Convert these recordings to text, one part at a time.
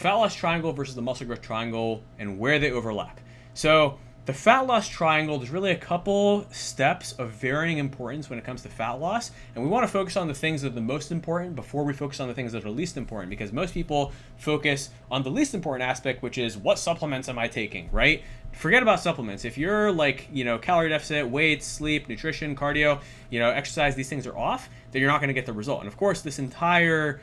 fat loss triangle versus the muscle growth triangle and where they overlap. So the fat loss triangle, there's really a couple steps of varying importance when it comes to fat loss, and we want to focus on the things that are the most important before we focus on the things that are least important, because most people focus on the least important aspect, which is what supplements am I taking, right? Forget about supplements. If you're like, calorie deficit, weights, sleep, nutrition, cardio, exercise, these things are off, then you're not going to get the result. And of course, this entire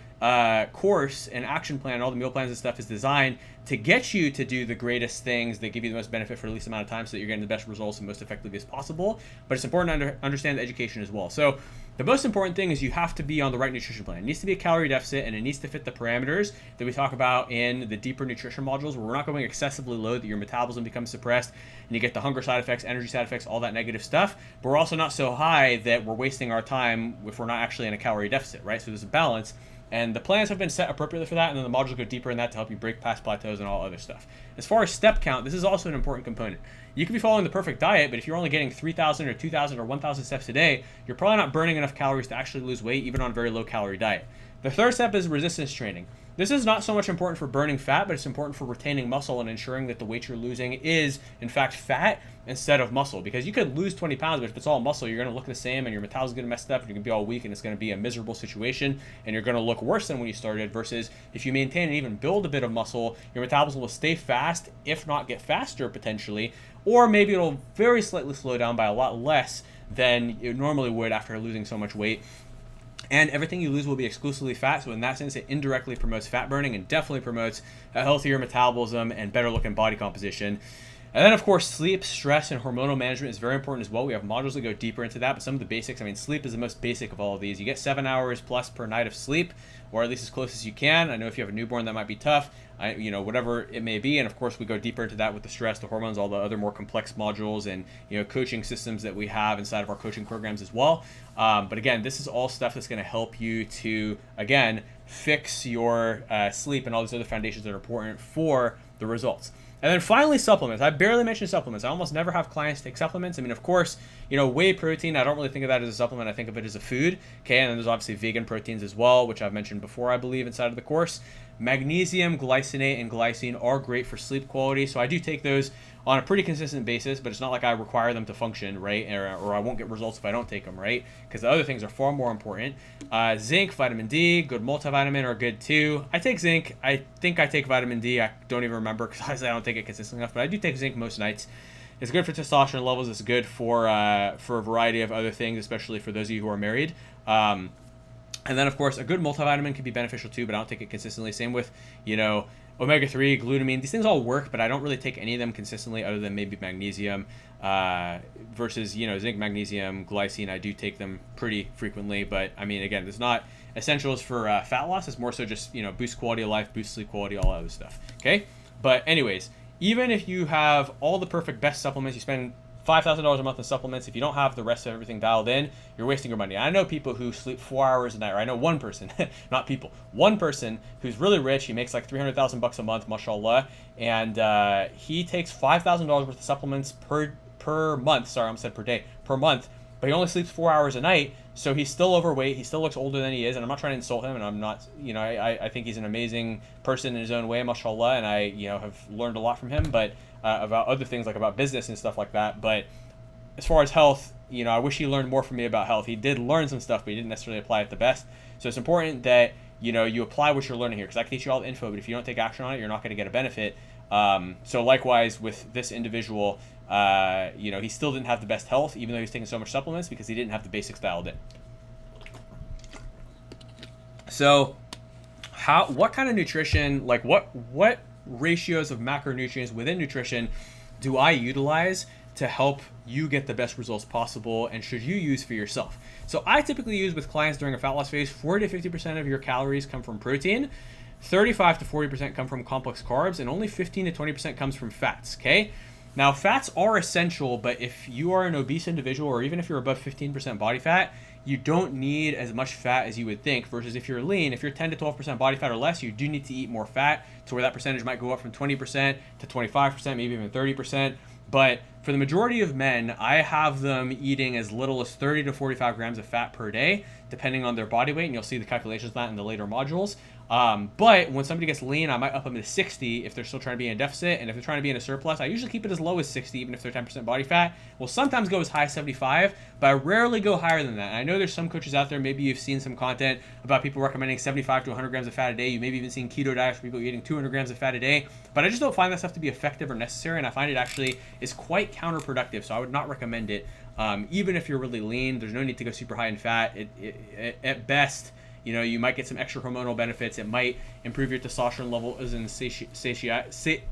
course and action plan, all the meal plans and stuff is designed to get you to do the greatest things that give you the most benefit for the least amount of time so that you're getting the best results and most effectively as possible. But it's important to understand the education as well. So the most important thing is you have to be on the right nutrition plan. It needs to be a calorie deficit, and it needs to fit the parameters that we talk about in the deeper nutrition modules, where we're not going excessively low that your metabolism becomes suppressed and you get the hunger side effects, energy side effects, all that negative stuff. But we're also not so high that we're wasting our time if we're not actually in a calorie deficit, right? So there's a balance. And the plans have been set appropriately for that, and then the modules go deeper in that to help you break past plateaus and all other stuff. As far as step count, this is also an important component. You could be following the perfect diet, but if you're only getting 3,000 or 2,000 or 1,000 steps a day, you're probably not burning enough calories to actually lose weight, even on a very low calorie diet. The third step is resistance training. This is not so much important for burning fat, but it's important for retaining muscle and ensuring that the weight you're losing is, in fact, fat instead of muscle. Because you could lose 20 pounds, but if it's all muscle, you're going to look the same and your metabolism is going to mess up and you're going to be all weak and it's going to be a miserable situation and you're going to look worse than when you started, versus if you maintain and even build a bit of muscle, your metabolism will stay fast, if not get faster potentially, or maybe it'll very slightly slow down by a lot less than it normally would after losing so much weight. And everything you lose will be exclusively fat, so in that sense, it indirectly promotes fat burning and definitely promotes a healthier metabolism and better looking body composition. And then, of course, sleep, stress, and hormonal management is very important as well. We have modules that go deeper into that, but some of the basics, sleep is the most basic of all of these. You get 7 hours plus per night of sleep, or at least as close as you can. I know if you have a newborn, that might be tough, whatever it may be. And of course, we go deeper into that with the stress, the hormones, all the other more complex modules and, coaching systems that we have inside of our coaching programs as well. But again, this is all stuff that's going to help you to, again, fix your sleep and all these other foundations that are important for the results. And then finally, supplements. I barely mention supplements. I almost never have clients take supplements. Of course, whey protein, I don't really think of that as a supplement. I think of it as a food. Okay, and then there's obviously vegan proteins as well, which I've mentioned before, I believe, inside of the course. Magnesium, glycinate, and glycine are great for sleep quality. So I do take those on a pretty consistent basis, but it's not like I require them to function, right? Or I won't get results if I don't take them, right? Because the other things are far more important. Zinc, vitamin D, good multivitamin are good too. I take zinc. I think I take vitamin D. I don't even remember because I don't take it consistently enough, but I do take zinc most nights. It's good for testosterone levels. It's good for a variety of other things, especially for those of you who are married. And then, of course, a good multivitamin can be beneficial too, but I don't take it consistently. Same with, omega-3, glutamine. These things all work, but I don't really take any of them consistently other than maybe magnesium versus, zinc, magnesium, glycine. I do take them pretty frequently, but again, there's not essentials for fat loss. It's more so just, boost quality of life, boost sleep quality, all that other stuff. Okay. But anyways, even if you have all the perfect best supplements, you spend $5,000 a month in supplements, if you don't have the rest of everything dialed in, you're wasting your money. I know people who sleep 4 hours a night, or I know one person, not people, one person who's really rich. He makes like $300,000 a month, mashallah, and he takes $5,000 worth of supplements per month. Sorry, I almost said per day, per month. But he only sleeps 4 hours a night, so he's still overweight. He still looks older than he is, and I'm not trying to insult him, and I'm not, I think he's an amazing person in his own way, mashallah, and I, have learned a lot from him, but about other things, like about business and stuff like that. But as far as health, I wish he learned more from me about health. He did learn some stuff, but he didn't necessarily apply it the best. So it's important that, you apply what you're learning here, because I can teach you all the info, but if you don't take action on it, you're not going to get a benefit. So likewise with this individual, he still didn't have the best health, even though he was taking so much supplements, because he didn't have the basics dialed in. So what kind of nutrition, like what ratios of macronutrients within nutrition do I utilize to help you get the best results possible, and should you use for yourself? So I typically use with clients during a fat loss phase, 40 to 50% of your calories come from protein, 35 to 40% come from complex carbs, and only 15 to 20% comes from fats, okay? Now, fats are essential, but if you are an obese individual, or even if you're above 15% body fat, you don't need as much fat as you would think, versus if you're lean, if you're 10 to 12% body fat or less, you do need to eat more fat, to where that percentage might go up from 20% to 25%, maybe even 30%. But for the majority of men, I have them eating as little as 30 to 45 grams of fat per day, depending on their body weight, and you'll see the calculations of that in the later modules. But when somebody gets lean, I might up them to 60 if they're still trying to be in a deficit. And if they're trying to be in a surplus, I usually keep it as low as 60, even if they're 10% body fat. We'll sometimes go as high as 75, but I rarely go higher than that. And I know there's some coaches out there, maybe you've seen some content about people recommending 75 to 100 grams of fat a day. You maybe even seen keto diets for people eating 200 grams of fat a day. But I just don't find that stuff to be effective or necessary, and I find it actually is quite counterproductive. So I would not recommend it. Even if you're really lean, there's no need to go super high in fat. At best, you know, you might get some extra hormonal benefits. It might improve your testosterone levels and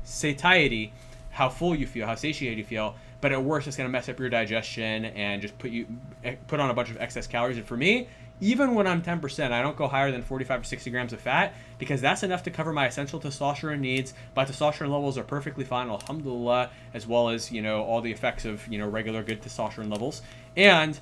satiety, how full you feel, how satiated you feel. But at worst, it's going to mess up your digestion and just put on a bunch of excess calories. And for me, even when I'm 10%, I don't go higher than 45 to 60 grams of fat, because that's enough to cover my essential testosterone needs. My testosterone levels are perfectly fine, alhamdulillah, as well as, you know, all the effects of, you know, regular good testosterone levels. And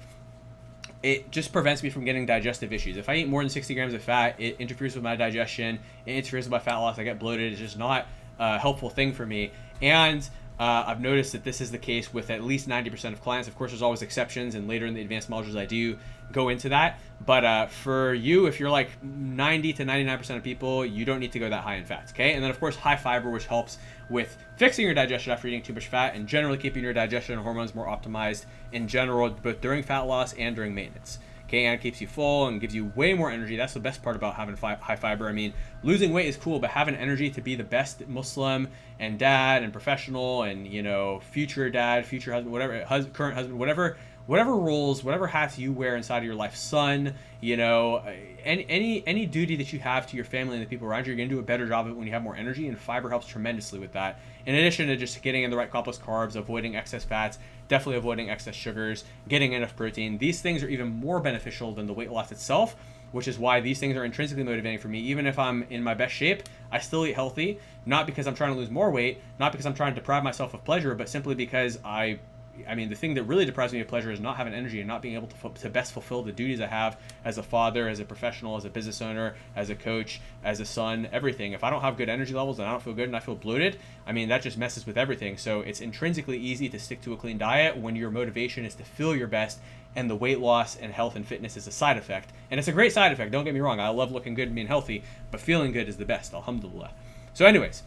it just prevents me from getting digestive issues. If I eat more than 60 grams of fat, it interferes with my digestion, it interferes with my fat loss, I get bloated. It's just not a helpful thing for me. And I've noticed that this is the case with at least 90% of clients. Of course, there's always exceptions, and later in the advanced modules I do go into that. But for you, if you're like 90 to 99% of people, you don't need to go that high in fats, okay? And then, of course, high fiber, which helps with fixing your digestion after eating too much fat and generally keeping your digestion and hormones more optimized in general, both during fat loss and during maintenance. Okay, and it keeps you full and gives you way more energy. That's the best part about having high fiber. I mean, losing weight is cool, but having energy to be the best Muslim and dad and professional and, you know, future dad, future husband, whatever, current husband, whatever roles, whatever hats you wear inside of your life, son, you know, any duty that you have to your family and the people around you, you're going to do a better job of it when you have more energy, and fiber helps tremendously with that. In addition to just getting in the right complex carbs, avoiding excess fats, definitely avoiding excess sugars, getting enough protein. These things are even more beneficial than the weight loss itself, which is why these things are intrinsically motivating for me. Even if I'm in my best shape, I still eat healthy, not because I'm trying to lose more weight, not because I'm trying to deprive myself of pleasure, but simply because I mean, the thing that really deprives me of pleasure is not having energy and not being able to best fulfill the duties I have as a father, as a professional, as a business owner, as a coach, as a son, everything. If I don't have good energy levels and I don't feel good and I feel bloated, I mean, that just messes with everything. So it's intrinsically easy to stick to a clean diet when your motivation is to feel your best, and the weight loss and health and fitness is a side effect. And it's a great side effect, don't get me wrong. I love looking good and being healthy, but feeling good is the best, alhamdulillah. So anyways,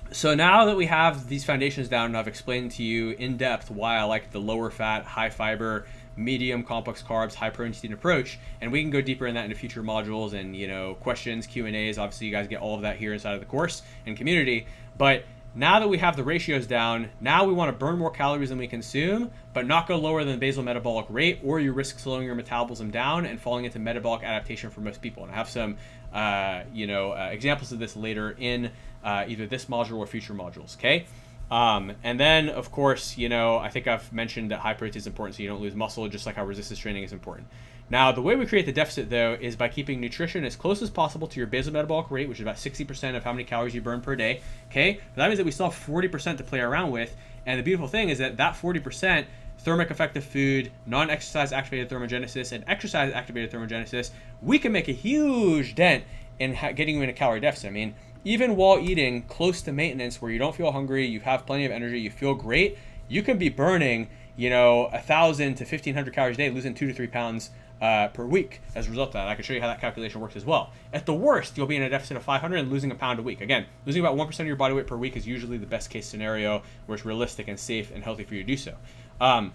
so now that we have these foundations down and I've explained to you in depth why I like the lower fat, high fiber, medium complex carbs, high protein approach, and we can go deeper in that into future modules and, you know, questions, Q&As. Obviously, you guys get all of that here inside of the course and community. But now that we have the ratios down, now we want to burn more calories than we consume, but not go lower than the basal metabolic rate, or you risk slowing your metabolism down and falling into metabolic adaptation for most people. And I have some examples of this later in either this module or future modules, okay? And then, of course, you know, I think I've mentioned that high protein is important so you don't lose muscle, just like how resistance training is important. Now, the way we create the deficit, though, is by keeping nutrition as close as possible to your basal metabolic rate, which is about 60% of how many calories you burn per day, okay? That means that we still have 40% to play around with, and the beautiful thing is that 40%, thermic effective food, non-exercise activated thermogenesis, and exercise activated thermogenesis, we can make a huge dent in getting you in a calorie deficit. I mean, even while eating close to maintenance where you don't feel hungry, you have plenty of energy, you feel great, you could be burning, you know, 1,000 to 1,500 calories a day, losing 2 to 3 pounds per week as a result of that. I can show you how that calculation works as well. At the worst, you'll be in a deficit of 500 and losing a pound a week. Again, losing about 1% of your body weight per week is usually the best case scenario where it's realistic and safe and healthy for you to do so. One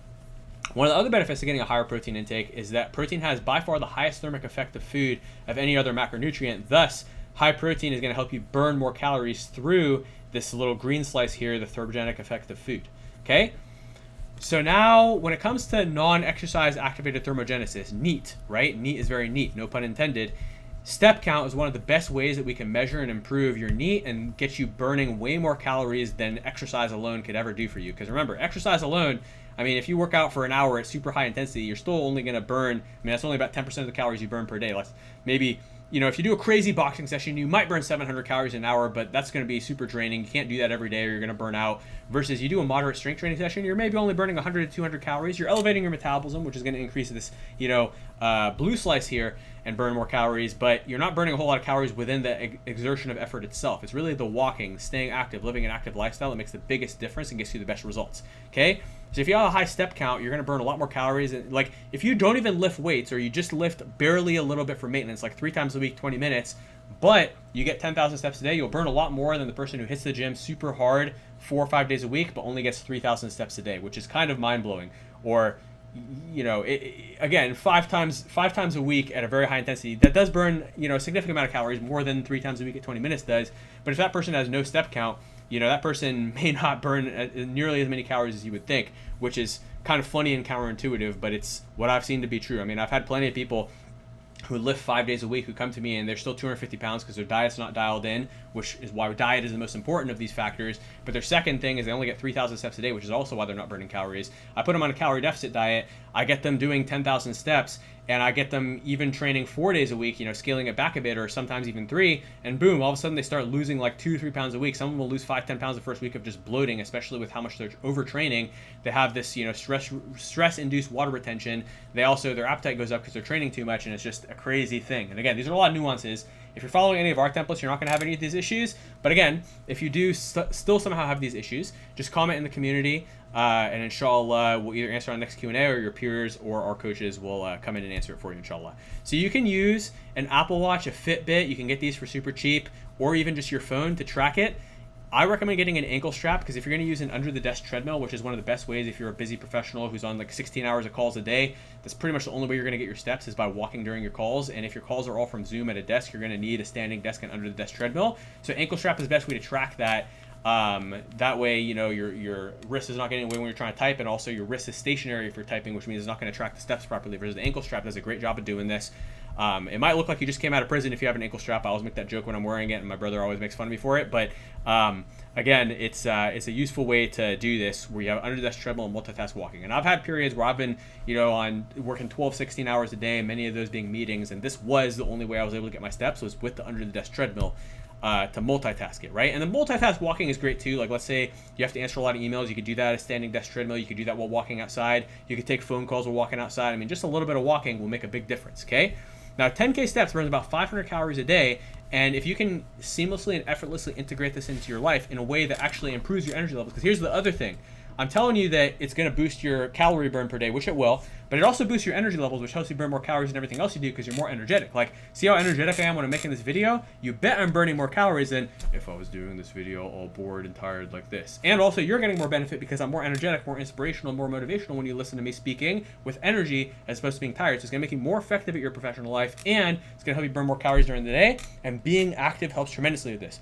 of the other benefits of getting a higher protein intake is that protein has by far the highest thermic effect of food of any other macronutrient. Thus, high protein is going to help you burn more calories through this little green slice here, the thermogenic effect of food. Okay? So now, when it comes to non-exercise activated thermogenesis, NEAT, right? NEAT is very neat, no pun intended. Step count is one of the best ways that we can measure and improve your NEAT and get you burning way more calories than exercise alone could ever do for you. Because remember, exercise alone, I mean, if you work out for an hour at super high intensity, you're still only going to burn, I mean, that's only about 10% of the calories you burn per day. Maybe, you know, if you do a crazy boxing session, you might burn 700 calories an hour, but that's going to be super draining. You can't do that every day or you're going to burn out. Versus you do a moderate strength training session, you're maybe only burning 100 to 200 calories. You're elevating your metabolism, which is going to increase this, you know, blue slice here and burn more calories, but you're not burning a whole lot of calories within the exertion of effort itself. It's really the walking, staying active, living an active lifestyle that makes the biggest difference and gets you the best results, okay? So if you have a high step count, you're going to burn a lot more calories. And like if you don't even lift weights or you just lift barely a little bit for maintenance, like 3 times a week, 20 minutes, but you get 10,000 steps a day. You'll burn a lot more than the person who hits the gym super hard 4 or 5 days a week, but only gets 3,000 steps a day, which is kind of mind-blowing. Or, you know, again, five times a week at a very high intensity, that does burn, you know, a significant amount of calories, more than 3 times a week at 20 minutes does. But if that person has no step count, you know, that person may not burn nearly as many calories as you would think, which is kind of funny and counterintuitive, but it's what I've seen to be true. I mean, I've had plenty of people who lift 5 days a week who come to me and they're still 250 pounds because their diet's not dialed in, which is why diet is the most important of these factors. But their second thing is they only get 3,000 steps a day, which is also why they're not burning calories. I put them on a calorie deficit diet. I get them doing 10,000 steps, and I get them even training 4 days a week, you know, scaling it back a bit, or sometimes even 3, and boom, all of a sudden they start losing like 2-3 pounds a week. Some of them will lose 5-10 pounds the first week of just bloating, especially with how much they're overtraining. They have this, you know, stress-induced water retention. They also, their appetite goes up because they're training too much, and it's just a crazy thing. And again, these are a lot of nuances. If you're following any of our templates, you're not going to have any of these issues. But again, if you do still somehow have these issues, just comment in the community, and In Shaa Allah, we'll either answer on the next Q&A, or your peers or our coaches will come in and answer it for you, In Shaa Allah. So you can use an Apple Watch, a Fitbit. You can get these for super cheap, or even just your phone to track it. I recommend getting an ankle strap, because if you're going to use an under-the-desk treadmill, which is one of the best ways if you're a busy professional who's on like 16 hours of calls a day, that's pretty much the only way you're going to get your steps is by walking during your calls. And if your calls are all from Zoom at a desk, you're going to need a standing desk and under-the-desk treadmill. So ankle strap is the best way to track that. That way, you know, your wrist is not getting away when you're trying to type, and also your wrist is stationary if you're typing, which means it's not going to track the steps properly. Versus the ankle strap does a great job of doing this. It might look like you just came out of prison if you have an ankle strap. I always make that joke when I'm wearing it, and my brother always makes fun of me for it. But again, it's a useful way to do this, where you have under desk treadmill and multitask walking. And I've had periods where I've been, you know, on working 12-16 hours a day, many of those being meetings, and this was the only way I was able to get my steps, was with the under the desk treadmill. To multitask it, right? And the multitask walking is great too. Like, let's say you have to answer a lot of emails, you could do that at a standing desk treadmill. You could do that while walking outside. You could take phone calls while walking outside. I mean, just a little bit of walking will make a big difference, okay? Now, 10K steps burns about 500 calories a day, and if you can seamlessly and effortlessly integrate this into your life in a way that actually improves your energy levels, because here's the other thing. I'm telling you that it's going to boost your calorie burn per day, which it will, but it also boosts your energy levels, which helps you burn more calories than everything else you do, because you're more energetic. Like, see how energetic I am when I'm making this video? You bet I'm burning more calories than if I was doing this video all bored and tired like this. And also, you're getting more benefit because I'm more energetic, more inspirational, more motivational when you listen to me speaking with energy as opposed to being tired. So it's going to make you more effective at your professional life, and it's going to help you burn more calories during the day, and being active helps tremendously with this.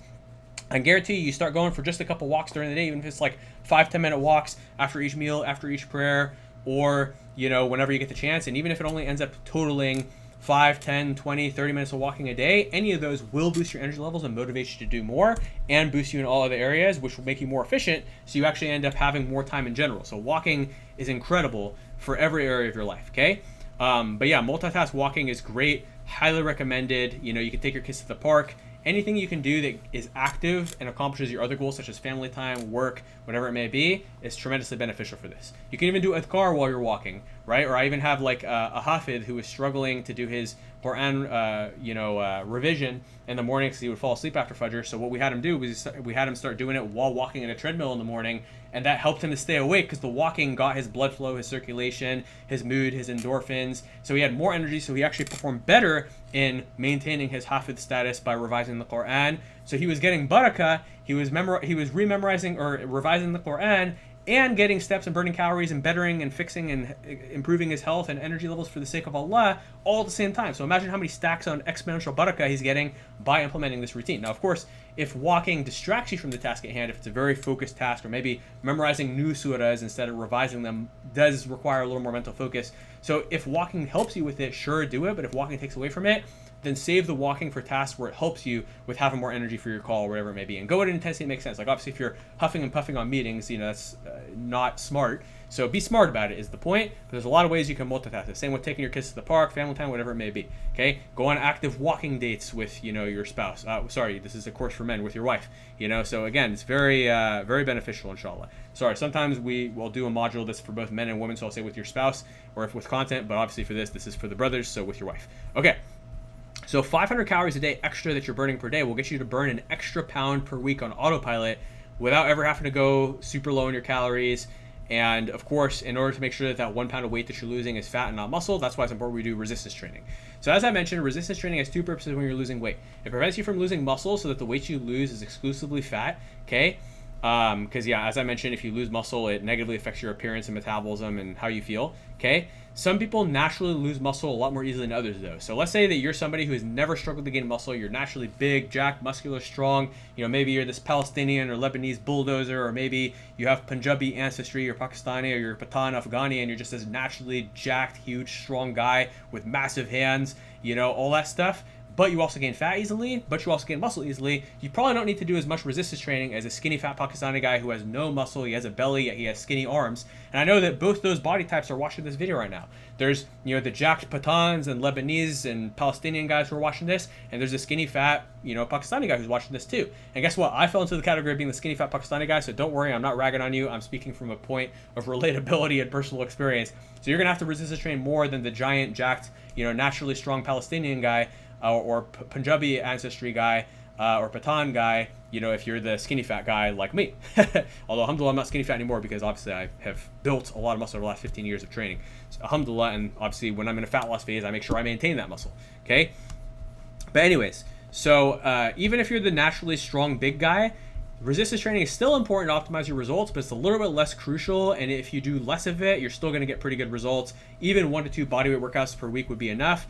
I guarantee you start going for just a couple walks during the day, even if it's like 5-10 minute walks after each meal, after each prayer, or, you know, whenever you get the chance. And even if it only ends up totaling 5, 10, 20, 30 minutes of walking a day, any of those will boost your energy levels and motivate you to do more, and boost you in all other areas, which will make you more efficient, so you actually end up having more time in general. So walking is incredible for every area of your life, okay? But yeah, multitask walking is great, highly recommended. You know, you can take your kids to the park. Anything you can do that is active and accomplishes your other goals, such as family time, work, whatever it may be, is tremendously beneficial for this. You can even do it with car while you're walking, right? Or I even have like a hafid who is struggling to do his Quran, revision in the morning because he would fall asleep after Fajr. So what we had him do was we had him start doing it while walking in a treadmill in the morning, and that helped him to stay awake because the walking got his blood flow, his circulation, his mood, his endorphins. So he had more energy, so he actually performed better in maintaining his hafid status by revising the Quran. So he was getting barakah, he was rememorizing or revising the Quran, and getting steps and burning calories and bettering and fixing and improving his health and energy levels for the sake of Allah all at the same time. So imagine how many stacks on exponential barakah he's getting by implementing this routine. Now, of course, if walking distracts you from the task at hand, if it's a very focused task, or maybe memorizing new surahs instead of revising them does require a little more mental focus. So if walking helps you with it, sure, do it. But if walking takes away from it, then save the walking for tasks where it helps you with having more energy for your call or whatever it may be. And go at an intensity that makes sense. Like, obviously, if you're huffing and puffing on meetings, you know, that's not smart. So be smart about it is the point. But there's a lot of ways you can multitask it. Same with taking your kids to the park, family time, whatever it may be. Okay? Go on active walking dates with, you know, your spouse. Sorry, this is a course for men, with your wife. You know, so again, it's very, very beneficial, inshallah. Sorry, sometimes we will do a module that's for both men and women, so I'll say with your spouse or if with content, but obviously for this is for the brothers, so with your wife. Okay. So 500 calories a day extra that you're burning per day will get you to burn an extra pound per week on autopilot without ever having to go super low in your calories. And of course, in order to make sure that that 1 pound of weight that you're losing is fat and not muscle, that's why it's important we do resistance training. So as I mentioned, resistance training has two purposes when you're losing weight. It prevents you from losing muscle so that the weight you lose is exclusively fat, okay? Because yeah, as I mentioned, if you lose muscle, it negatively affects your appearance and metabolism and how you feel, okay? Some people naturally lose muscle a lot more easily than others though. So let's say that you're somebody who has never struggled to gain muscle, you're naturally big, jacked, muscular, strong, you know, maybe you're this Palestinian or Lebanese bulldozer, or maybe you have Punjabi ancestry, or Pakistani, or you're Pathan, Afghani, and you're just this naturally jacked, huge, strong guy with massive hands, you know, all that stuff. But you also gain fat easily, but you also gain muscle easily. You probably don't need to do as much resistance training as a skinny fat Pakistani guy who has no muscle, he has a belly, yet he has skinny arms. And I know that both those body types are watching this video right now. There's, you know, the jacked Pathans and Lebanese and Palestinian guys who are watching this, and there's a skinny fat, you know, Pakistani guy who's watching this too. And guess what? I fell into the category of being the skinny fat Pakistani guy, so don't worry, I'm not ragging on you. I'm speaking from a point of relatability and personal experience. So you're gonna have to resistance train more than the giant, jacked, you know, naturally strong Palestinian guy, or Punjabi ancestry guy, or Pathan guy, you know, if you're the skinny fat guy like me. Although, alhamdulillah, I'm not skinny fat anymore because obviously I have built a lot of muscle over the last 15 years of training. So, alhamdulillah, and obviously when I'm in a fat loss phase, I make sure I maintain that muscle, okay? But anyways, so even if you're the naturally strong big guy, resistance training is still important to optimize your results, but it's a little bit less crucial, and if you do less of it, you're still gonna get pretty good results. Even 1 to 2 bodyweight workouts per week would be enough.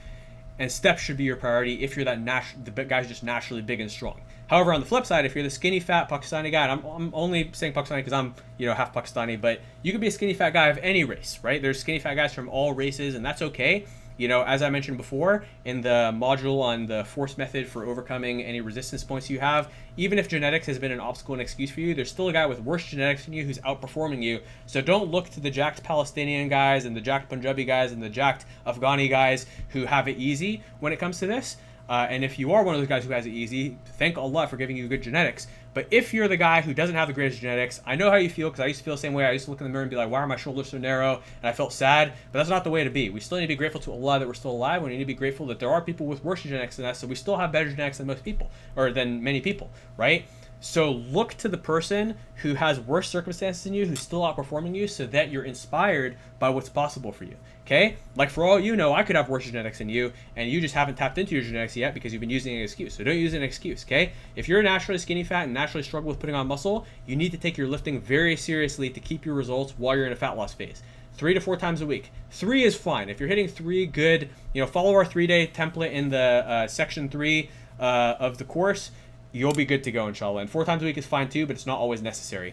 And steps should be your priority if you're that the guy's just naturally big and strong. However, on the flip side, if you're the skinny fat Pakistani guy, and I'm only saying Pakistani because I'm, you know, half Pakistani, but you could be a skinny fat guy of any race, right? There's skinny fat guys from all races, and that's okay. You know, as I mentioned before in the module on the force method for overcoming any resistance points you have, even if genetics has been an obstacle and excuse for you, there's still a guy with worse genetics than you who's outperforming you. So don't look to the jacked Palestinian guys and the jacked Punjabi guys and the jacked Afghani guys who have it easy when it comes to this. And if you are one of those guys who has it easy, thank Allah for giving you good genetics. But if you're the guy who doesn't have the greatest genetics, I know how you feel because I used to feel the same way. I used to look in the mirror and be like, why are my shoulders so narrow? And I felt sad, but that's not the way to be. We still need to be grateful to Allah that we're still alive. We need to be grateful that there are people with worse genetics than us, so we still have better genetics than most people, or than many people, right? So look to the person who has worse circumstances than you, who's still outperforming you, so that you're inspired by what's possible for you, okay? Like for all you know, I could have worse genetics than you, and you just haven't tapped into your genetics yet because you've been using an excuse. So don't use an excuse, okay? If you're naturally skinny fat and naturally struggle with putting on muscle, you need to take your lifting very seriously to keep your results while you're in a fat loss phase. 3 to 4 times a week. 3 is fine. If you're hitting 3 good, you know, follow our 3-day template in the section 3 of the course, you'll be good to go, inshallah. And 4 times a week is fine too, but it's not always necessary.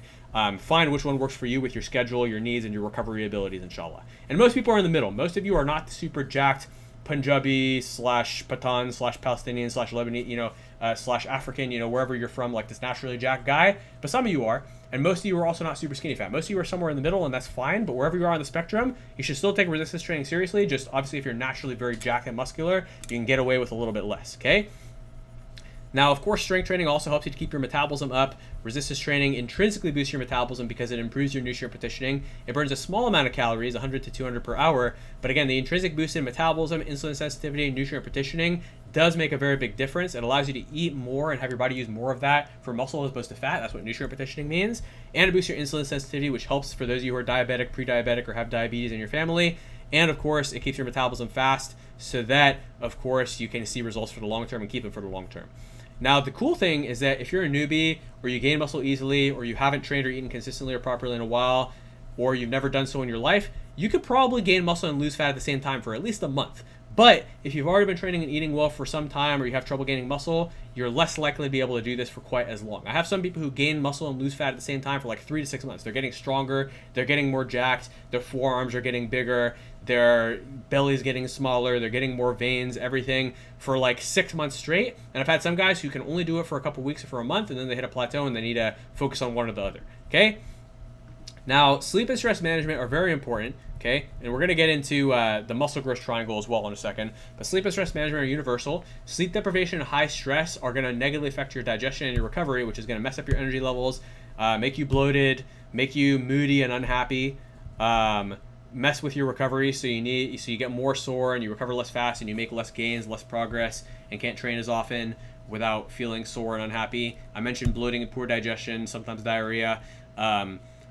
Find which one works for you with your schedule, your needs, and your recovery abilities, inshallah. And most people are in the middle. Most of you are not super jacked Punjabi / Pathan / Palestinian / Lebanese, you know, / African, you know, wherever you're from, like this naturally jacked guy. But some of you are, and most of you are also not super skinny fat. Most of you are somewhere in the middle, and that's fine. But wherever you are on the spectrum, you should still take resistance training seriously. Just obviously, if you're naturally very jacked and muscular, you can get away with a little bit less, okay? Now, of course, strength training also helps you to keep your metabolism up. Resistance training intrinsically boosts your metabolism because it improves your nutrient partitioning. It burns a small amount of calories, 100 to 200 per hour. But again, the intrinsic boost in metabolism, insulin sensitivity, nutrient partitioning does make a very big difference. It allows you to eat more and have your body use more of that for muscle as opposed to fat. That's what nutrient partitioning means. And it boosts your insulin sensitivity, which helps for those of you who are diabetic, pre-diabetic, or have diabetes in your family. And of course, it keeps your metabolism fast so that, of course, you can see results for the long term and keep them for the long term. Now, the cool thing is that if you're a newbie, or you gain muscle easily, or you haven't trained or eaten consistently or properly in a while, or you've never done so in your life, you could probably gain muscle and lose fat at the same time for at least a month. But if you've already been training and eating well for some time, or you have trouble gaining muscle, you're less likely to be able to do this for quite as long. I have some people who gain muscle and lose fat at the same time for like 3 to 6 months. They're getting stronger, they're getting more jacked, their forearms are getting bigger, their belly's getting smaller, they're getting more veins, everything for like 6 months straight. And I've had some guys who can only do it for a couple weeks or for a month, and then they hit a plateau and they need to focus on one or the other, okay? Now, sleep and stress management are very important, okay? And we're going to get into the muscle growth triangle as well in a second. But sleep and stress management are universal. Sleep deprivation and high stress are going to negatively affect your digestion and your recovery, which is going to mess up your energy levels, make you bloated, make you moody and unhappy, mess with your recovery, so you get more sore and you recover less fast and you make less gains, less progress, and can't train as often without feeling sore and unhappy. I mentioned bloating and poor digestion, sometimes diarrhea.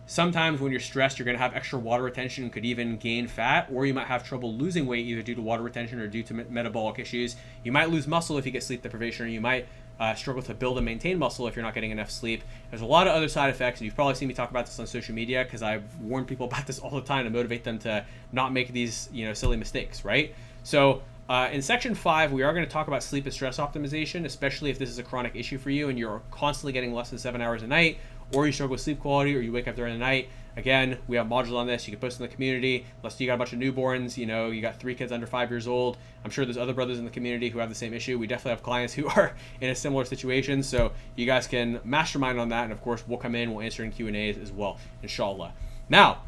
sometimes when you're stressed, you're going to have extra water retention and could even gain fat, or you might have trouble losing weight either due to water retention or due to metabolic issues. You might lose muscle if you get sleep deprivation, or you might struggle to build and maintain muscle if you're not getting enough sleep. There's a lot of other side effects, and you've probably seen me talk about this on social media because I've warned people about this all the time to motivate them to not make these, silly mistakes, right? So in section 5, we are going to talk about sleep and stress optimization, especially if this is a chronic issue for you and you're constantly getting less than 7 hours a night, or you struggle with sleep quality, or you wake up during the night. Again, we have modules on this. You can post in the community. Unless you got a bunch of newborns, you got 3 kids under 5 years old. I'm sure there's other brothers in the community who have the same issue. We definitely have clients who are in a similar situation. So you guys can mastermind on that. And of course, we'll come in, we'll answer in Q&As as well, In Shaa Allah. Now,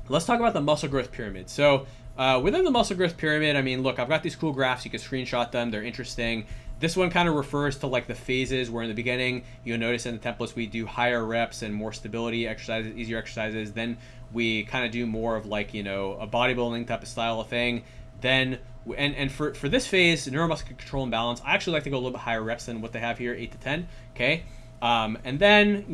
let's talk about the muscle growth pyramid. So within the muscle growth pyramid, look, I've got these cool graphs. You can screenshot them. They're interesting. This one kind of refers to like the phases where in the beginning, you'll notice in the templates, we do higher reps and more stability exercises, easier exercises. Then we kind of do more of like, a bodybuilding type of style of thing. Then, and for this phase, neuromuscular control and balance, I actually like to go a little bit higher reps than what they have here, 8 to 10. Okay. And then,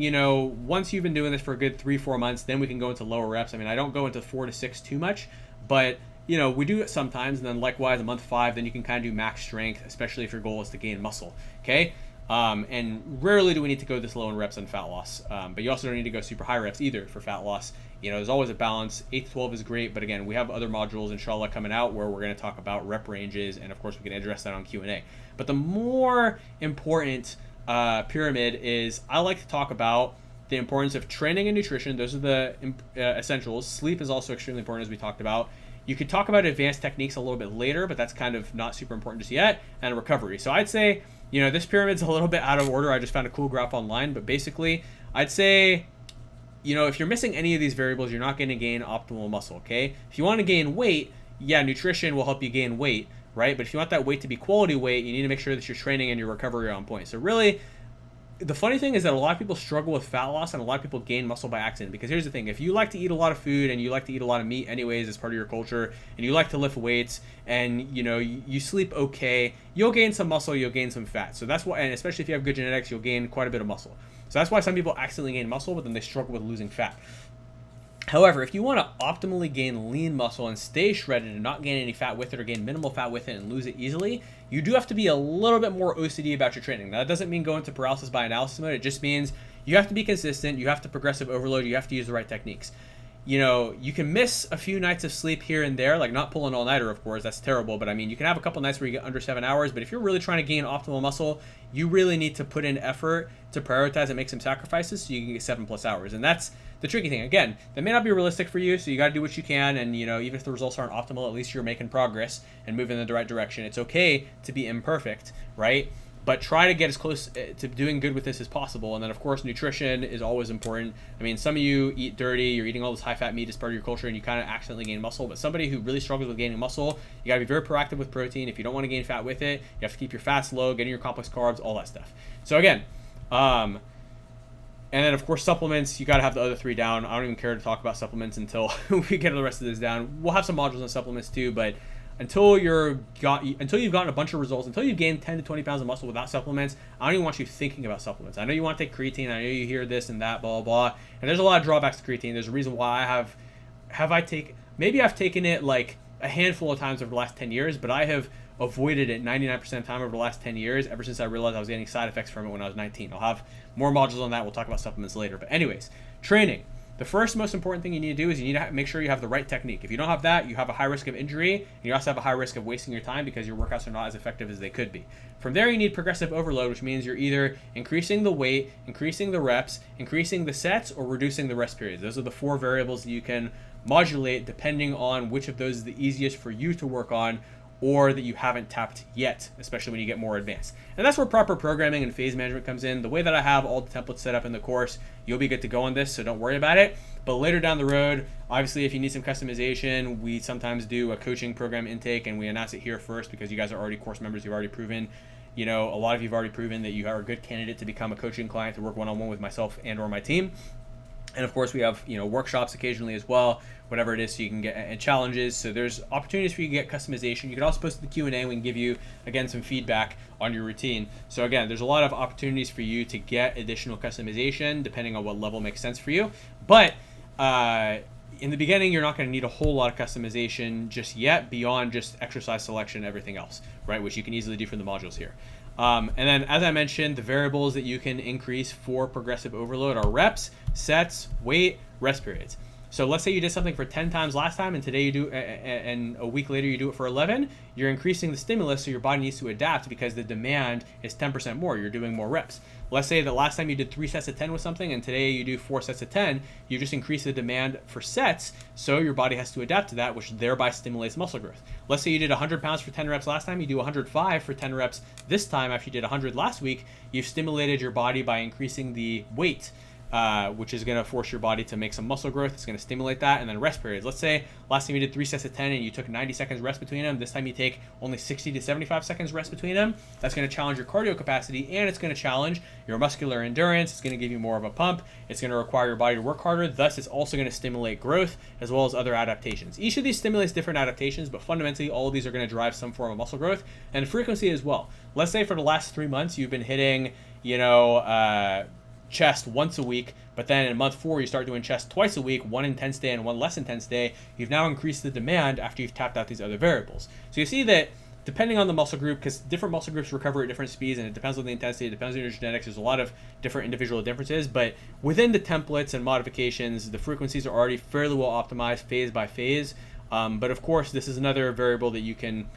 once you've been doing this for a good 3-4 months, then we can go into lower reps. I don't go into 4 to 6 too much, but we do it sometimes, and then likewise, a month 5, then you can kind of do max strength, especially if your goal is to gain muscle, okay? And rarely do we need to go this low in reps on fat loss, but you also don't need to go super high reps either for fat loss. There's always a balance. 8 to 12 is great, but again, we have other modules, inshallah, coming out where we're going to talk about rep ranges, and of course, we can address that on Q&A. But the more important pyramid is I like to talk about the importance of training and nutrition. Those are the essentials. Sleep is also extremely important, as we talked about. You could talk about advanced techniques a little bit later, but that's kind of not super important just yet, and recovery. So I'd say, this pyramid's a little bit out of order. I just found a cool graph online, but basically, I'd say, if you're missing any of these variables, you're not going to gain optimal muscle, okay? If you want to gain weight, yeah, nutrition will help you gain weight, right? But if you want that weight to be quality weight, you need to make sure that your training and your recovery are on point. So really, the funny thing is that a lot of people struggle with fat loss and a lot of people gain muscle by accident, because here's the thing: if you like to eat a lot of food and you like to eat a lot of meat anyways as part of your culture, and you like to lift weights, and you sleep okay, you'll gain some muscle, you'll gain some fat. So that's why, and especially if you have good genetics, you'll gain quite a bit of muscle. So that's why some people accidentally gain muscle, but then they struggle with losing fat. However, if you want to optimally gain lean muscle and stay shredded and not gain any fat with it, or gain minimal fat with it and lose it easily, you do have to be a little bit more OCD about your training. Now, that doesn't mean go into paralysis by analysis mode. It just means you have to be consistent, you have to progressive overload, you have to use the right techniques. You can miss a few nights of sleep here and there, like not pull an all-nighter, of course, that's terrible, but you can have a couple nights where you get under 7 hours, but if you're really trying to gain optimal muscle, you really need to put in effort to prioritize and make some sacrifices so you can get 7+ hours. And that's the tricky thing. Again, that may not be realistic for you, so you got to do what you can, and even if the results aren't optimal, at least you're making progress and moving in the right direction. It's okay to be imperfect, right? But try to get as close to doing good with this as possible. And then, of course, nutrition is always important. Some of you eat dirty, you're eating all this high-fat meat as part of your culture, and you kind of accidentally gain muscle. But somebody who really struggles with gaining muscle, you got to be very proactive with protein. If you don't want to gain fat with it, you have to keep your fats low, getting your complex carbs, all that stuff. So again, and then, of course, supplements, you got to have the other 3 down. I don't even care to talk about supplements until we get the rest of this down. We'll have some modules on supplements too, but until you've gotten a bunch of results, until you've gained 10 to 20 pounds of muscle without supplements, I don't even want you thinking about supplements. I know you want to take creatine. I know you hear this and that, blah, blah, blah. And there's a lot of drawbacks to creatine. There's a reason why I've taken it like a handful of times over the last 10 years, but I have avoided it 99% of the time over the last 10 years, ever since I realized I was getting side effects from it when I was 19. I'll have more modules on that. We'll talk about supplements later. But anyways, training. The first most important thing you need to do is you need to make sure you have the right technique. If you don't have that, you have a high risk of injury, and you also have a high risk of wasting your time because your workouts are not as effective as they could be. From there, you need progressive overload, which means you're either increasing the weight, increasing the reps, increasing the sets, or reducing the rest periods. Those are the 4 variables that you can modulate depending on which of those is the easiest for you to work on, or that you haven't tapped yet, especially when you get more advanced. And that's where proper programming and phase management comes in. The way that I have all the templates set up in the course, you'll be good to go on this, so don't worry about it. But later down the road, obviously, if you need some customization, we sometimes do a coaching program intake, and we announce it here first because you guys are already course members. You've already proven, a lot of you have already proven that you are a good candidate to become a coaching client to work one-on-one with myself and or my team. And of course, we have workshops occasionally as well, whatever it is, so you can get and challenges. So there's opportunities for you to get customization. You can also post the Q&A. We can give you again some feedback on your routine. So again, there's a lot of opportunities for you to get additional customization depending on what level makes sense for you. But in the beginning, you're not going to need a whole lot of customization just yet beyond just exercise selection and everything else, right? Which you can easily do from the modules here. And then, as I mentioned, the variables that you can increase for progressive overload are reps, sets, weight, rest periods. So let's say you did something for 10 times last time, and today you do, and a week later you do it for 11. You're increasing the stimulus, so your body needs to adapt because the demand is 10% more. You're doing more reps. Let's say that last time you did 3 sets of 10 with something, and today you do 4 sets of 10. You just increase the demand for sets, so your body has to adapt to that, which thereby stimulates muscle growth. Let's say you did 100 pounds for 10 reps last time. You do 105 for 10 reps this time. After you did 100 last week, you've stimulated your body by increasing the weight, which is going to force your body to make some muscle growth. It's going to stimulate that. And then rest periods. Let's say last time you did 3 sets of 10 and you took 90 seconds rest between them. This time you take only 60 to 75 seconds rest between them. That's going to challenge your cardio capacity, and it's going to challenge your muscular endurance. It's going to give you more of a pump. It's going to require your body to work harder. Thus, it's also going to stimulate growth as well as other adaptations. Each of these stimulates different adaptations, but fundamentally all of these are going to drive some form of muscle growth and frequency as well. Let's say for the last 3 months you've been hitting, chest once a week, but then in month 4 you start doing chest twice a week, one intense day and one less intense day. You've now increased the demand after you've tapped out these other variables. So you see that depending on the muscle group, because different muscle groups recover at different speeds, and it depends on the intensity, it depends on your genetics, there's a lot of different individual differences, but within the templates and modifications, the frequencies are already fairly well optimized phase by phase. But of course, this is another variable that you can,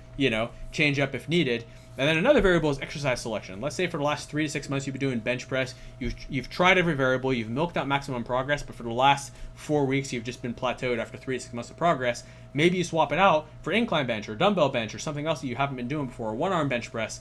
change up if needed. And then another variable is exercise selection. Let's say for the last 3 to 6 months you've been doing bench press. You've tried every variable. You've milked out maximum progress, but for the last 4 weeks you've just been plateaued after 3 to 6 months of progress. Maybe you swap it out for incline bench or dumbbell bench or something else that you haven't been doing before. One-arm bench press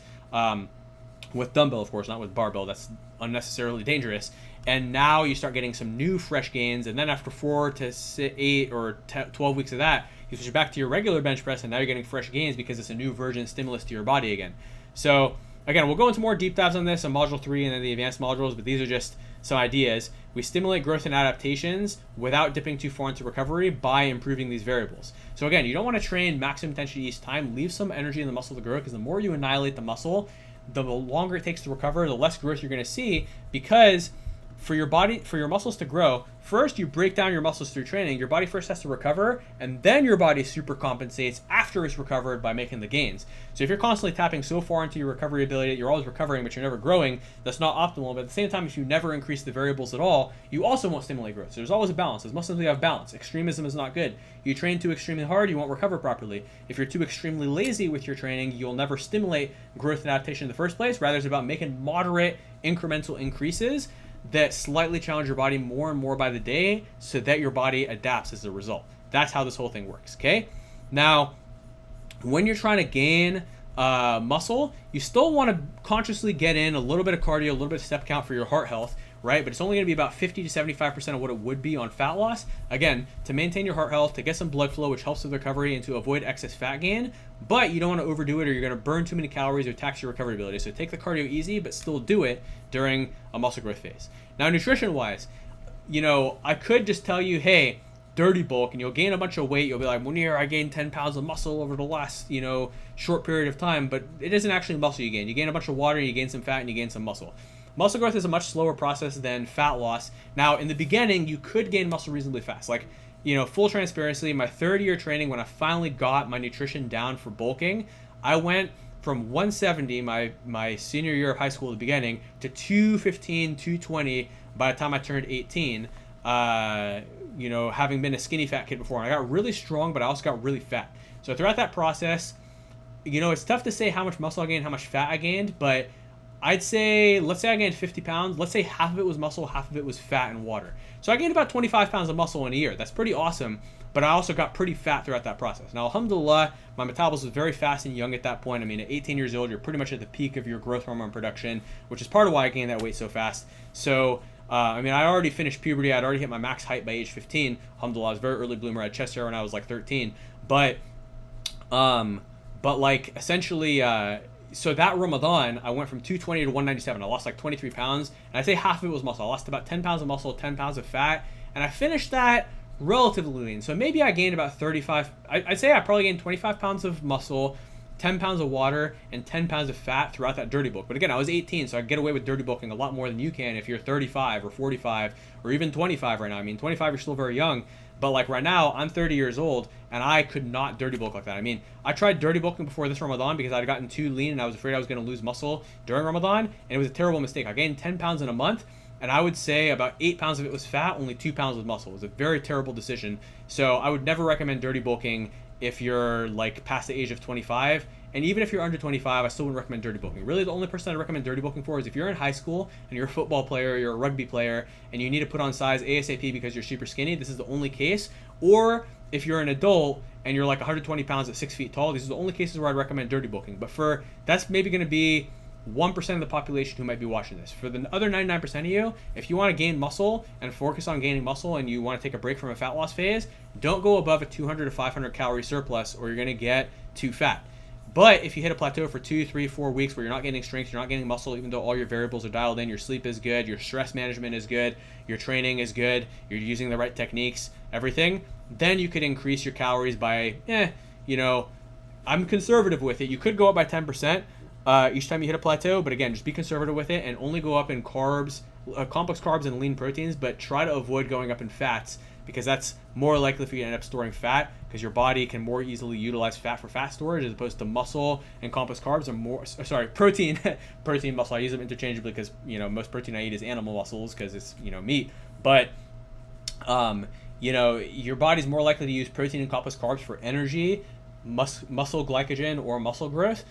with dumbbell, of course, not with barbell. That's unnecessarily dangerous. And now you start getting some new fresh gains. And then after 4 to 8 or 12 weeks of that, you switch back to your regular bench press, and now you're getting fresh gains because it's a new version stimulus to your body again. So again, we'll go into more deep dives on this on module 3 and then the advanced modules, but these are just some ideas. We stimulate growth and adaptations without dipping too far into recovery by improving these variables. So again, you don't want to train maximum intensity each time. Leave some energy in the muscle to grow, because the more you annihilate the muscle, the longer it takes to recover, the less growth you're going to see, because for your muscles to grow, first you break down your muscles through training. Your body first has to recover, and then your body super compensates after it's recovered by making the gains. So if you're constantly tapping so far into your recovery ability that you're always recovering but you're never growing, that's not optimal. But at the same time, if you never increase the variables at all, you also won't stimulate growth. So there's always a balance. As Muslims, we have balance. Extremism is not good. You train too extremely hard, you won't recover properly. If you're too extremely lazy with your training, you'll never stimulate growth and adaptation in the first place. Rather, it's about making moderate incremental increases that slightly challenge your body more and more by the day, so that your body adapts as a result. That's how this whole thing works, okay? Now, when you're trying to gain muscle, you still want to consciously get in a little bit of cardio, a little bit of step count for your heart health, right? But it's only going to be about 50 to 75% of what it would be on fat loss. Again, to maintain your heart health, to get some blood flow, which helps with recovery, and to avoid excess fat gain. But you don't want to overdo it, or you're going to burn too many calories or tax your recovery ability. So take the cardio easy, but still do it during a muscle growth phase. Now, nutrition-wise, I could just tell you, hey, dirty bulk, and you'll gain a bunch of weight. You'll be like, Munir, I gained 10 pounds of muscle over the last, short period of time. But it isn't actually muscle you gain. You gain a bunch of water, you gain some fat, and you gain some muscle. Muscle growth is a much slower process than fat loss. Now, in the beginning, you could gain muscle reasonably fast. Like, full transparency, my 3rd year training, when I finally got my nutrition down for bulking, I went from 170 my senior year of high school at the beginning to 215, 220 by the time I turned 18. Having been a skinny fat kid before. And I got really strong, but I also got really fat. So throughout that process, it's tough to say how much muscle I gained, how much fat I gained, but I'd say, let's say I gained 50 pounds. Let's say half of it was muscle, half of it was fat and water. So I gained about 25 pounds of muscle in a year. That's pretty awesome, but I also got pretty fat throughout that process. Now, alhamdulillah, my metabolism was very fast and young at that point. I mean, at 18 years old, you're pretty much at the peak of your growth hormone production, which is part of why I gained that weight so fast. So, I already finished puberty. I'd already hit my max height by age 15. Alhamdulillah, I was a very early bloomer. I had chest hair when I was like 13. But essentially, so that Ramadan, I went from 220 to 197. I lost like 23 pounds. And I'd say half of it was muscle. I lost about 10 pounds of muscle, 10 pounds of fat. And I finished that relatively lean. So maybe I gained about 35. I'd say I probably gained 25 pounds of muscle, 10 pounds of water, and 10 pounds of fat throughout that dirty bulk. But again, I was 18, so I get away with dirty bulking a lot more than you can if you're 35 or 45 or even 25 right now. I mean, 25, you're still very young. But like right now, I'm 30 years old, and I could not dirty bulk like that. I mean, I tried dirty bulking before this Ramadan because I'd gotten too lean and I was afraid I was going to lose muscle during Ramadan, and it was a terrible mistake. I gained 10 pounds in a month, and I would say about 8 pounds of it was fat, only 2 pounds was muscle. It was a very terrible decision. So I would never recommend dirty bulking if you're like past the age of 25. And even if you're under 25, I still wouldn't recommend dirty bulking. Really, the only person I'd recommend dirty bulking for is if you're in high school and you're a football player, you're a rugby player, and you need to put on size ASAP because you're super skinny. This is the only case. Or if you're an adult and you're like 120 pounds at 6 feet tall, these are the only cases where I'd recommend dirty bulking. But that's maybe going to be 1% of the population who might be watching this. For the other 99% of you, if you want to gain muscle and focus on gaining muscle and you want to take a break from a fat loss phase, don't go above a 200 to 500 calorie surplus or you're going to get too fat. But if you hit a plateau for 2, 3, 4 weeks where you're not getting strength, you're not getting muscle, even though all your variables are dialed in, your sleep is good, your stress management is good, your training is good, you're using the right techniques, everything, then you could increase your calories by, I'm conservative with it. You could go up by 10% each time you hit a plateau, but again, just be conservative with it and only go up in carbs, complex carbs and lean proteins, but try to avoid going up in fats because that's more likely for you to end up storing fat because your body can more easily utilize fat for fat storage as opposed to muscle and complex carbs are more, protein, muscle. I use them interchangeably because, most protein I eat is animal muscles because it's, meat. But, your body's more likely to use protein and complex carbs for energy, muscle glycogen or muscle growth,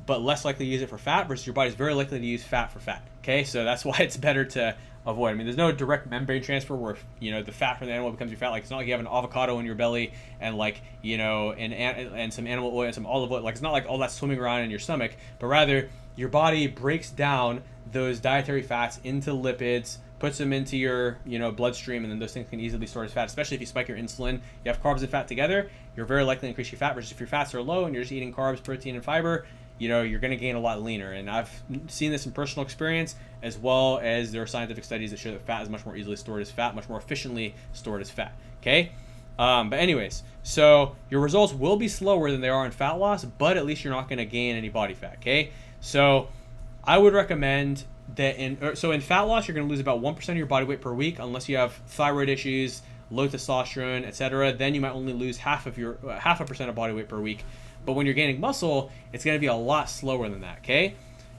but less likely to use it for fat versus your body's very likely to use fat for fat. Okay, so that's why it's better to avoid. I mean, there's no direct membrane transfer where, the fat from the animal becomes your fat. Like, it's not like you have an avocado in your belly and and some animal oil and some olive oil. Like, it's not like all that's swimming around in your stomach, but rather your body breaks down those dietary fats into lipids, puts them into your, bloodstream, and then those things can easily be stored as fat, especially if you spike your insulin. You have carbs and fat together, you're very likely to increase your fat versus if your fats are low and you're just eating carbs, protein, and fiber, you're going to gain a lot leaner. And I've seen this in personal experience, as well as there are scientific studies that show that fat is much more easily stored as fat, much more efficiently stored as fat. Okay? But anyways, so your results will be slower than they are in fat loss, but at least you're not going to gain any body fat. Okay? So I would recommend that in fat loss, you're going to lose about 1% of your body weight per week, unless you have thyroid issues, low testosterone, etc. Then you might only lose half a percent of body weight per week. But when you're gaining muscle, it's going to be a lot slower than that, okay?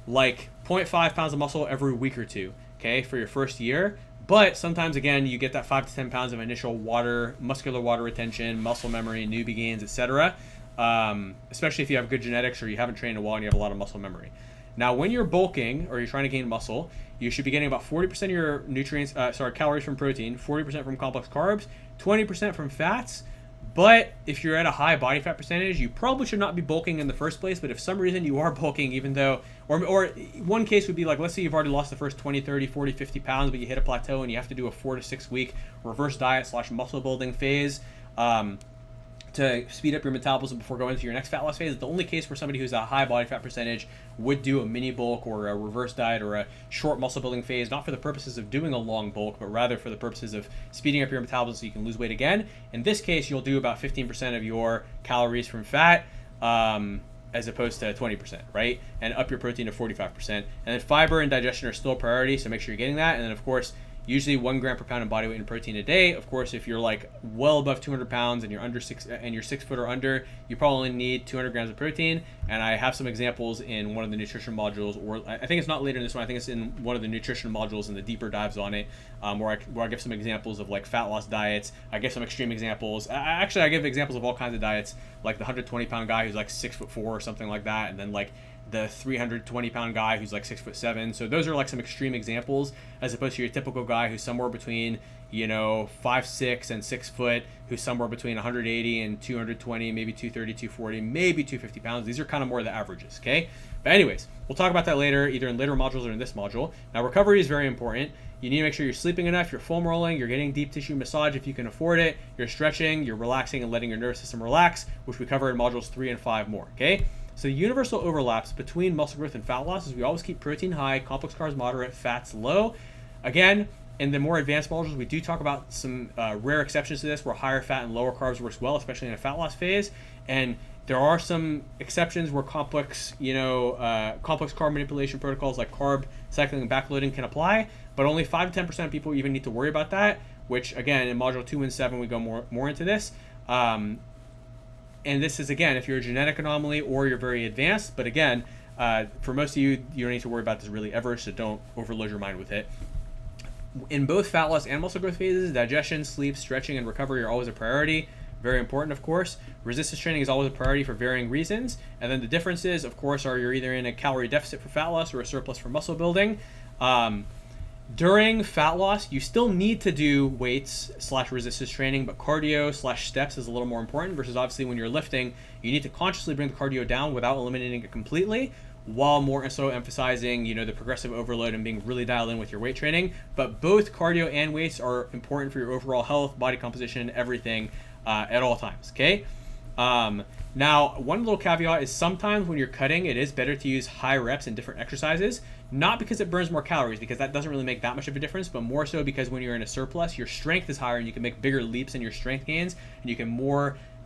Like 0.5 pounds of muscle every week or two, okay, for your first year. But sometimes, again, you get that 5 to 10 pounds of initial muscular water retention, muscle memory, newbie gains, etc. Especially if you have good genetics or you haven't trained in a while and you have a lot of muscle memory. Now, when you're bulking or you're trying to gain muscle, you should be getting about 40% of your calories from protein, 40% from complex carbs, 20% from fats. But if you're at a high body fat percentage, you probably should not be bulking in the first place. But if for some reason you are bulking, even though, or one case would be like, let's say you've already lost the first 20, 30, 40, 50 pounds, but you hit a plateau and you have to do a 4 to 6 week reverse diet / muscle building phase to speed up your metabolism before going into your next fat loss phase. The only case where somebody who's a high body fat percentage would do a mini bulk or a reverse diet or a short muscle building phase, not for the purposes of doing a long bulk, but rather for the purposes of speeding up your metabolism so you can lose weight again. In this case, you'll do about 15% of your calories from fat as opposed to 20%, right? And up your protein to 45%. And then fiber and digestion are still a priority, so make sure you're getting that. And then, of course, usually 1 gram per pound of body weight in protein a day. Of course, if you're like well above 200 pounds and you're 6 foot or under, you probably need 200 grams of protein. And I have some examples in one of the nutrition modules, or I think it's not later in this one. I think it's in one of the nutrition modules and the deeper dives on it, where I give some examples of like fat loss diets. I give some extreme examples. I give examples of all kinds of diets, like the 120 pound guy who's like 6'4" or something like that, and then like the 320 pound guy who's like 6'7". So those are like some extreme examples, as opposed to your typical guy who's somewhere between 5'6" and 6 foot, who's somewhere between 180 and 220, maybe 230, 240, maybe 250 pounds. These are kind of more the averages, okay? But anyways, we'll talk about that later, either in later modules or in this module. Now, recovery is very important. You need to make sure you're sleeping enough, you're foam rolling, you're getting deep tissue massage if you can afford it, you're stretching, you're relaxing and letting your nervous system relax, which we cover in modules 3 and 5 more, okay? So the universal overlaps between muscle growth and fat loss is we always keep protein high, complex carbs moderate, fats low. Again, in the more advanced modules, we do talk about some rare exceptions to this where higher fat and lower carbs works well, especially in a fat loss phase. And there are some exceptions where complex carb manipulation protocols like carb cycling and backloading can apply, but only 5 to 10% of people even need to worry about that, which again, in module 2 and 7, we go more into this. And this is, again, if you're a genetic anomaly or you're very advanced, but again, for most of you, you don't need to worry about this really ever, so don't overload your mind with it. In both fat loss and muscle growth phases, digestion, sleep, stretching, and recovery are always a priority. Very important, of course. Resistance training is always a priority for varying reasons. And then the differences, of course, are you're either in a calorie deficit for fat loss or a surplus for muscle building. During fat loss, you still need to do weights / resistance training, but cardio / steps is a little more important versus obviously when you're lifting, you need to consciously bring the cardio down without eliminating it completely, while more so emphasizing, the progressive overload and being really dialed in with your weight training. But both cardio and weights are important for your overall health, body composition, everything at all times, okay? Now, one little caveat is sometimes when you're cutting, it is better to use high reps in different exercises, not because it burns more calories, because that doesn't really make that much of a difference, but more so because when you're in a surplus, your strength is higher and you can make bigger leaps in your strength gains, and you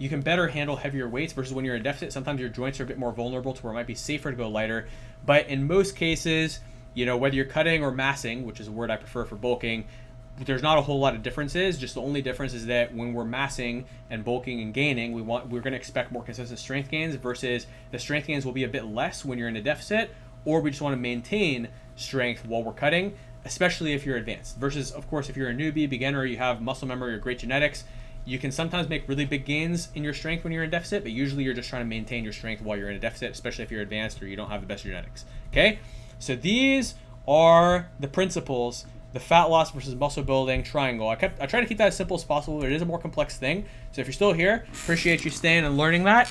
can better handle heavier weights versus when you're in deficit. Sometimes your joints are a bit more vulnerable to where it might be safer to go lighter. But in most cases, whether you're cutting or massing, which is a word I prefer for bulking, there's not a whole lot of differences. Just the only difference is that when we're massing and bulking and gaining, we're going to expect more consistent strength gains versus the strength gains will be a bit less when you're in a deficit, or we just want to maintain strength while we're cutting, especially if you're advanced. Versus, of course, if you're a newbie, beginner, you have muscle memory or great genetics, you can sometimes make really big gains in your strength when you're in deficit, but usually you're just trying to maintain your strength while you're in a deficit, especially if you're advanced or you don't have the best genetics. Okay? So these are the principles, the fat loss versus muscle building triangle. I try to keep that as simple as possible, but it is a more complex thing. So if you're still here, appreciate you staying and learning that.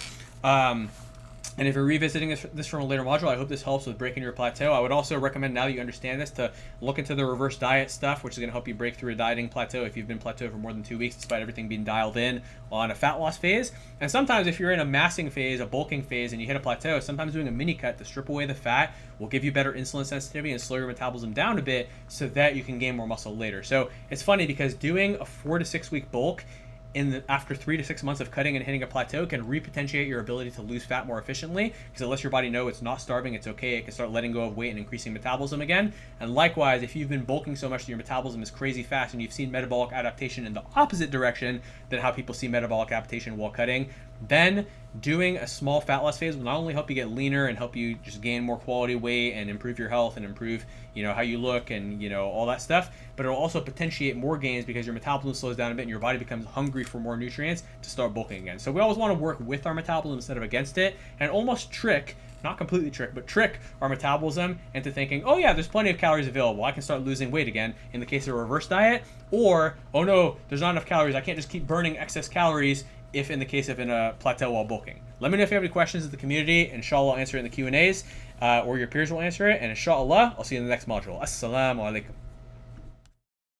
And if you're revisiting this from a later module, I hope this helps with breaking your plateau. I would also recommend, now that you understand this, to look into the reverse diet stuff, which is going to help you break through a dieting plateau if you've been plateaued for more than 2 weeks, despite everything being dialed in on a fat loss phase. And sometimes if you're in a massing phase, a bulking phase, and you hit a plateau, sometimes doing a mini cut to strip away the fat will give you better insulin sensitivity and slow your metabolism down a bit so that you can gain more muscle later. So it's funny because doing a 4 to 6 week bulk after 3 to 6 months of cutting and hitting a plateau can repotentiate your ability to lose fat more efficiently, because it lets your body know it's not starving, it's okay, it can start letting go of weight and increasing metabolism again. And likewise, if you've been bulking so much that your metabolism is crazy fast and you've seen metabolic adaptation in the opposite direction than how people see metabolic adaptation while cutting, then doing a small fat loss phase will not only help you get leaner and help you just gain more quality weight and improve your health and improve how you look and all that stuff, but it'll also potentiate more gains because your metabolism slows down a bit and your body becomes hungry for more nutrients to start bulking again. So we always want to work with our metabolism instead of against it, and almost not completely trick our metabolism into thinking, oh yeah, there's plenty of calories available, I can start losing weight again in the case of a reverse diet, or oh no, there's not enough calories, I can't just keep burning excess calories if in the case of in a plateau while bulking. Let me know if you have any questions in the community, and inshallah I'll answer it in the Q&As, or your peers will answer it, and inshallah I'll see you in the next module. Assalamu alaikum.